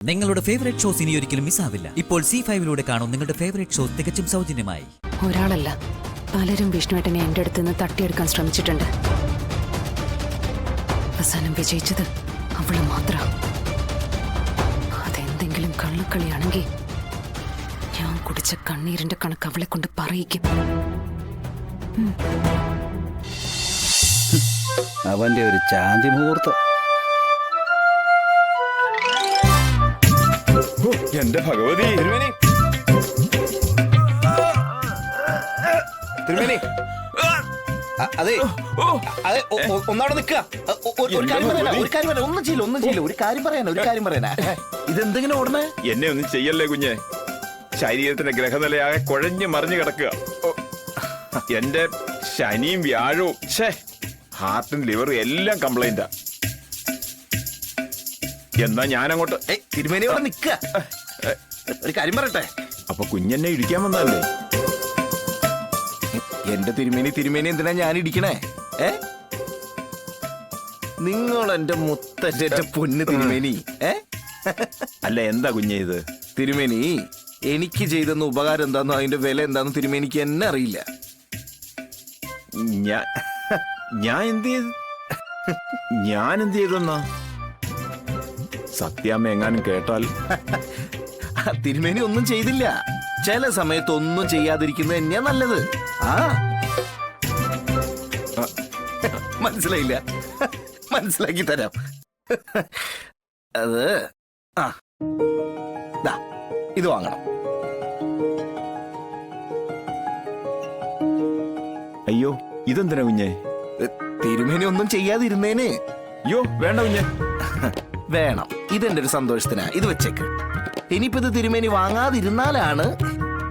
നിങ്ങളുടെ favourite shows ഇനി ഒരിക്കലും മിസ്സാവില്ല. ഇപ്പോൾ C5 കാണും നിങ്ങളുടെ ഫേവറേറ്റ് ഷോസ് തികച്ചും സൗജന്യമായി. ഒരാളല്ല, പലരും വിഷ്ണുവേട്ടനെ എന്റെ അടുത്ത് നിന്ന് തട്ടിയെടുക്കാൻ ശ്രമിച്ചിട്ടുണ്ട്. അവസാനം വിജയിച്ചത് അവള് മാത്രം. അതെന്തെങ്കിലും കള്ളക്കളിയാണെങ്കിൽ ഞാൻ കുടിച്ച കണ്ണീരിന്റെ കണക്ക് അവളെ കൊണ്ട് പറയിക്കും. അവന്റെ ഒരു ചാന്തി മുഹൂർത്തം. എന്റെ ഭഗവതി. തിരുമേനി, അതെ അതെ, ഒന്നവിടെ നിൽക്കുക. ഒരു കാര്യം പറയാനാ. ഇതെന്തെങ്കിലും ഓടണേ? എന്നെ ഒന്നും ചെയ്യല്ലേ കുഞ്ഞെ. ശരീരത്തിന്റെ ഗ്രഹനിലയാകെ കുഴഞ്ഞു മറിഞ്ഞു കിടക്കുക. എന്റെ ശനിയും വ്യാഴവും ഹാർട്ടും ലിവറും എല്ലാം കംപ്ലൈന്റാ. എന്നാ ഞാനങ്ങോട്ട്. തിരുമേനി അവിടെ നിൽക്കുക. ഒരു കാര്യം പറയട്ടെ. അപ്പൊ കുഞ്ഞെന്നെ ഇടിക്കാൻ വന്നല്ലേ? എന്റെ തിരുമേനി എന്തിനാ ഞാൻ ഇടിക്കണേ? നിങ്ങൾ എന്റെ മുത്തന്റെ പൊന്ന് തിരുമേനി. അല്ല, എന്താ കുഞ്ഞെ ഇത്? തിരുമേനി, എനിക്ക് ചെയ്തെന്ന ഉപകാരം എന്താന്നോ അതിന്റെ വില എന്താന്ന് തിരുമേനിക്ക് എന്നെ അറിയില്ല. ഞാൻ എന്ത് ചെയ്തെന്നാ? സത്യാമ്മ എങ്ങാനും കേട്ടാൽ? തിരുമേനി ഒന്നും ചെയ്തില്ല. ചില സമയത്ത് ഒന്നും ചെയ്യാതിരിക്കുന്നത് തന്നെയാ നല്ലത്. മനസ്സിലായില്ല? മനസ്സിലാക്കി തരാം. അത് ഇത് വാങ്ങണം. അയ്യോ, ഇതെന്തിനാ കുഞ്ഞെ? തിരുമേനി ഒന്നും ചെയ്യാതിരുന്നേന്. അയ്യോ വേണ്ട കുഞ്ഞെ. വേണം. ഇതെന്റെ ഒരു സന്തോഷത്തിനാ. ഇത് വെച്ചേക്ക്. ഇനിയിപ്പോ ഇത് തിരുമേനി വാങ്ങാതിരുന്നാലാണ്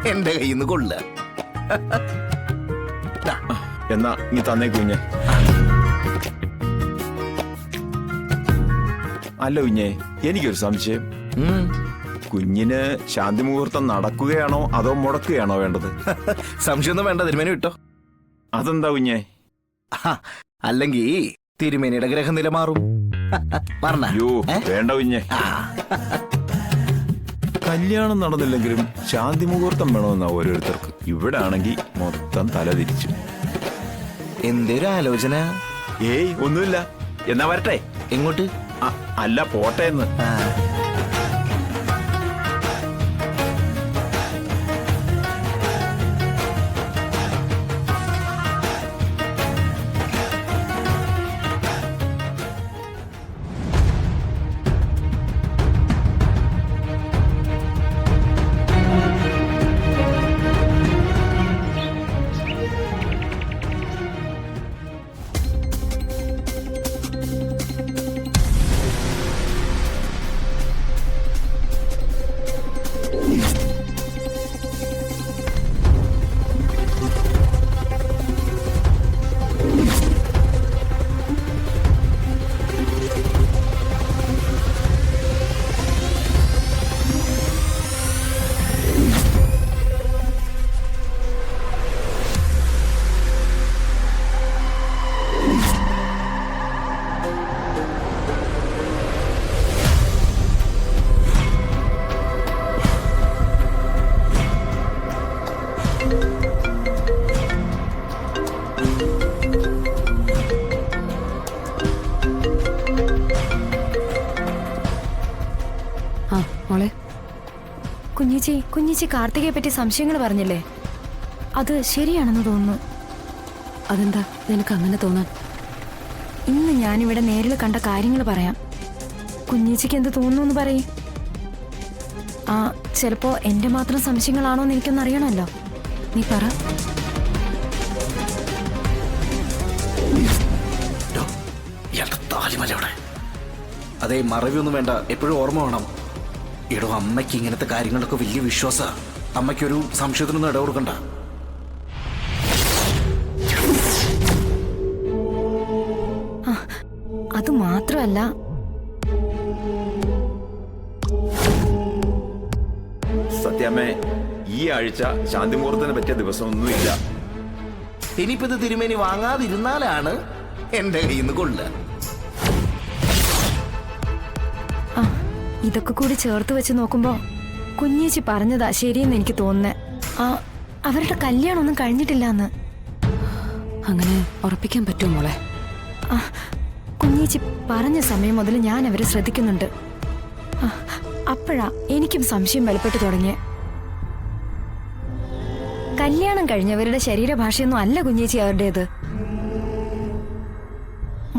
എന്റെ കയ്യിൽ നിന്ന് കൊള്ളുക. എന്നാ നീ തന്നേ കുഞ്ഞെ. അല്ല കുഞ്ഞെ, എനിക്കൊരു സംശയം. കുഞ്ഞിന് ശാന്തി മുഹൂർത്തം നടക്കുകയാണോ അതോ മുടക്കുകയാണോ വേണ്ടത്? സംശയമൊന്നും വേണ്ട, തിരുമേനി വിട്ടോ. അതെന്താ കുഞ്ഞെ? അല്ലെങ്കിൽ തിരുമേനിയുടെ ഗ്രഹനില മാറും. അയ്യോ വേണ്ട കുഞ്ഞെ. കല്യാണം നടന്നില്ലെങ്കിലും ശാന്തി മുഹൂർത്തം വേണമെന്നാ ഓരോരുത്തർക്ക്. ഇവിടെ ആണെങ്കിൽ മൊത്തം തല തിരിച്ചു. എന്തൊരു ആലോചന? ഏയ് ഒന്നുമില്ല. എന്നാ വരട്ടെ. എങ്ങോട്ട്? അല്ല, പോട്ടെ എന്ന്. കുഞ്ഞിച്ചി കാർത്തികയെ പറ്റി സംശയങ്ങൾ പറഞ്ഞില്ലേ? അത് ശരിയാണെന്ന് തോന്നുന്നു. അതെന്താ നിനക്ക് അങ്ങനെ തോന്നാൻ? ഇന്ന് ഞാനിവിടെ നേരിൽ കണ്ട കാര്യങ്ങൾ പറയാം. കുഞ്ഞിച്ചിക്ക് എന്ത് തോന്നുന്നു എന്ന് പറയും. ചിലപ്പോ എന്റെ മാത്രം സംശയങ്ങളാണോ എന്ന് എനിക്കൊന്നും അറിയണമല്ലോ. നീ പറ. അതെ, മറവിയൊന്നും വേണ്ട, എപ്പോഴും ഓർമ്മ വേണം. എടോ, അമ്മയ്ക്ക് ഇങ്ങനത്തെ കാര്യങ്ങളൊക്കെ വലിയ വിശ്വാസ. അമ്മയ്ക്കൊരു സംശയത്തിനൊന്നും ഇട കൊടുക്കണ്ട. അത് മാത്രമല്ല, സത്യാമ്മേ, ഈ ആഴ്ച ശാന്തി മുഹൂർത്തത്തിന് പറ്റിയ ദിവസമൊന്നുമില്ല. ഇനിയിപ്പോ ഇത് തിരുമേനി വാങ്ങാതിരുന്നാലാണ് എന്റെ കയ്യിൽ നിന്ന് കൊള്ളുക. ഇതൊക്കെ കൂടി ചേർത്ത് വെച്ച് നോക്കുമ്പോ കുഞ്ഞേച്ചി പറഞ്ഞതാ ശരിയെന്ന് എനിക്ക് തോന്നുന്നേ. ആ അവരുടെ കല്യാണം ഒന്നും കഴിഞ്ഞിട്ടില്ല. അങ്ങനെ ഉറപ്പിക്കാൻ പറ്റുമോ മോളെ? കുഞ്ഞേച്ചി പറഞ്ഞ സമയം മുതൽ ഞാൻ അവരെ ശ്രദ്ധിക്കുന്നുണ്ട്. അപ്പോഴാ എനിക്കും സംശയം വെളിപ്പെട്ടു തുടങ്ങിയ. കല്യാണം കഴിഞ്ഞവരുടെ ശരീരഭാഷയൊന്നും അല്ല കുഞ്ഞേച്ചി അവരുടേത്.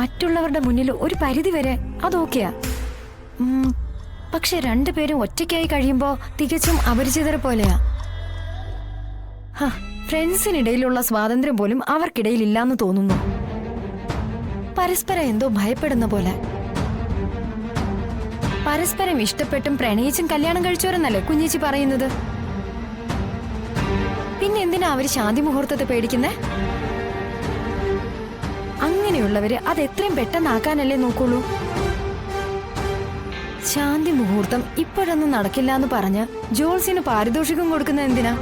മറ്റുള്ളവരുടെ മുന്നിൽ ഒരു പരിധി വരെ അതൊക്കെയാ. പക്ഷെ രണ്ടുപേരും ഒറ്റയ്ക്കായി കഴിയുമ്പോ തികച്ചും അപരിചിതരെ പോലെയാ. ഫ്രണ്ട്സിനിടയിലുള്ള സ്വാതന്ത്ര്യം പോലും അവർക്കിടയിൽ ഇല്ലാന്ന് തോന്നുന്നു. പരസ്പരം എന്തോ ഭയപ്പെടുന്ന പോലെ. പരസ്പരം ഇഷ്ടപ്പെട്ടും പ്രണയിച്ചും കല്യാണം കഴിച്ചവരെന്നല്ലേ കുഞ്ഞേച്ചി പറയുന്നത്? പിന്നെ എന്തിനാ അവര് ശാന്തി മുഹൂർത്തത്തെ പേടിക്കുന്നേ? അങ്ങനെയുള്ളവര് അത് എത്രയും പെട്ടെന്നാക്കാനല്ലേ നോക്കുള്ളൂ. ശാന്തി മുഹൂർത്തം ഇപ്പോഴൊന്നും നടക്കില്ല എന്ന് പറഞ്ഞ് ജോൾസിന് പാരിതോഷികം കൊടുക്കുന്നത് എന്തിനാ?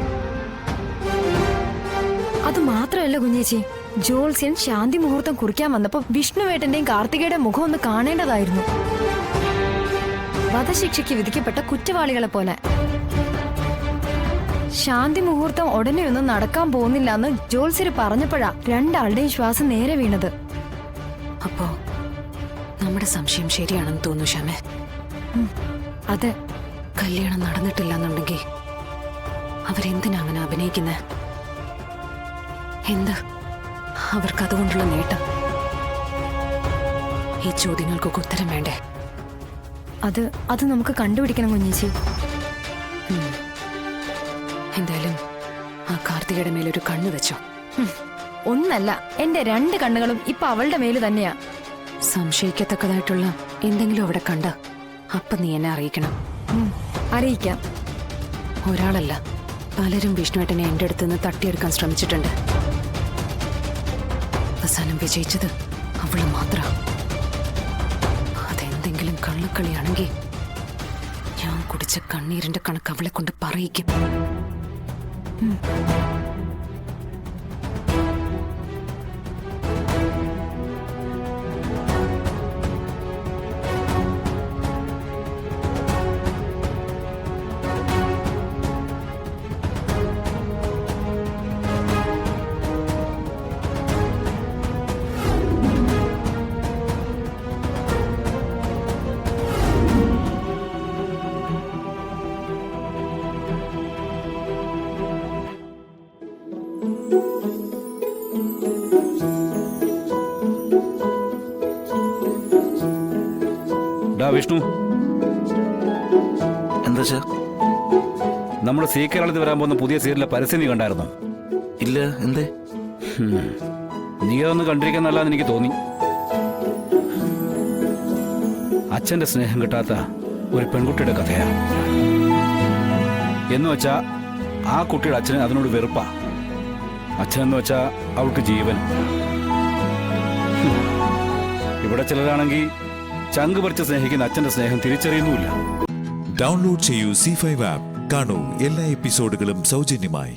അത് മാത്രമല്ല കുഞ്ഞേച്ചി, ജോൾസ്യൻ ശാന്തി മുഹൂർത്തം കുറിക്കാൻ വന്നപ്പോ വിഷ്ണുവേട്ടന്റെയും കാർത്തികയുടെ മുഖം ഒന്ന് കാണേണ്ടതായിരുന്നു. വധശിക്ഷയ്ക്ക് വിധിക്കപ്പെട്ട കുറ്റവാളികളെ പോലെ. ശാന്തി മുഹൂർത്തം ഉടനെ ഒന്നും നടക്കാൻ പോകുന്നില്ല എന്ന് ജോൾസ്യര് പറഞ്ഞപ്പോഴാ രണ്ടാളുടെയും ശ്വാസം നേരെ വീണത്. അപ്പോ നമ്മുടെ സംശയം ശരിയാണെന്ന് തോന്നുന്നു ഷമേ. അതെ, കല്യാണം നടന്നിട്ടില്ല എന്നുണ്ടെങ്കിൽ അവരെന്തിനാ അങ്ങനെ അഭിനയിക്കുന്നേ? എന്ത് അവർക്ക് അതുകൊണ്ടുള്ള നേട്ടം? ഈ ചോദ്യങ്ങൾക്കൊക്കെ ഉത്തരം വേണ്ടേ? അത് നമുക്ക് കണ്ടുപിടിക്കണം കുഞ്ഞേച്ചി. എന്തായാലും ആ കാർത്തികയുടെ മേലൊരു കണ്ണു വെച്ചോ. ഒന്നല്ല, എന്റെ രണ്ട് കണ്ണുകളും ഇപ്പൊ അവളുടെ മേല് തന്നെയാ. സംശയിക്കത്തക്കതായിട്ടുള്ള എന്തെങ്കിലും അവിടെ കണ്ട അപ്പൊ നീ എന്നെ അറിയിക്കണം. അറിയിക്കാം. ഒരാളല്ല, പലരും വിഷ്ണുവേട്ടനെ എന്റെ അടുത്ത് നിന്ന് തട്ടിയെടുക്കാൻ ശ്രമിച്ചിട്ടുണ്ട്. അവസാനം വിജയിച്ചത് അവള് മാത്ര. അതെന്തെങ്കിലും കള്ളക്കളിയാണെങ്കിൽ ഞാൻ കുടിച്ച കണ്ണീരിന്റെ കണക്ക് അവളെ കൊണ്ട് പറയിക്കും. വിഷ്ണു, എന്താ സാർ? നമ്മുടെ സീ കേരളത്തിൽ വരാൻ പോകുന്ന പുതിയ സീരിയലിലെ പരസ്യം നീ കണ്ടായിരുന്നോ? ഇല്ല, എന്തേ? നീ അതൊന്ന് കണ്ടിരിക്കുന്നല്ലാന്ന് എനിക്ക് തോന്നി. അച്ഛന്റെ സ്നേഹം കിട്ടാത്ത ഒരു പെൺകുട്ടിയുടെ കഥയാ. എന്ന് വെച്ചാ ആ കുട്ടിയുടെ അച്ഛന് അതിനോട് വെറുപ്പാ. അച്ഛനെന്ന് വെച്ചാ അവൾക്ക് ജീവൻ. ഇവിടെ ചിലരാണെങ്കിൽ ചങ്ക് പറിച്ച് സ്നേഹിക്കുന്ന അച്ഛന്റെ സ്നേഹം തിരിച്ചറിയുന്നുമില്ല. ഡൗൺലോഡ് ചെയ്യൂ C5 ആപ്പ്. കാണൂ എല്ലാ എപ്പിസോഡുകളും സൗജന്യമായി.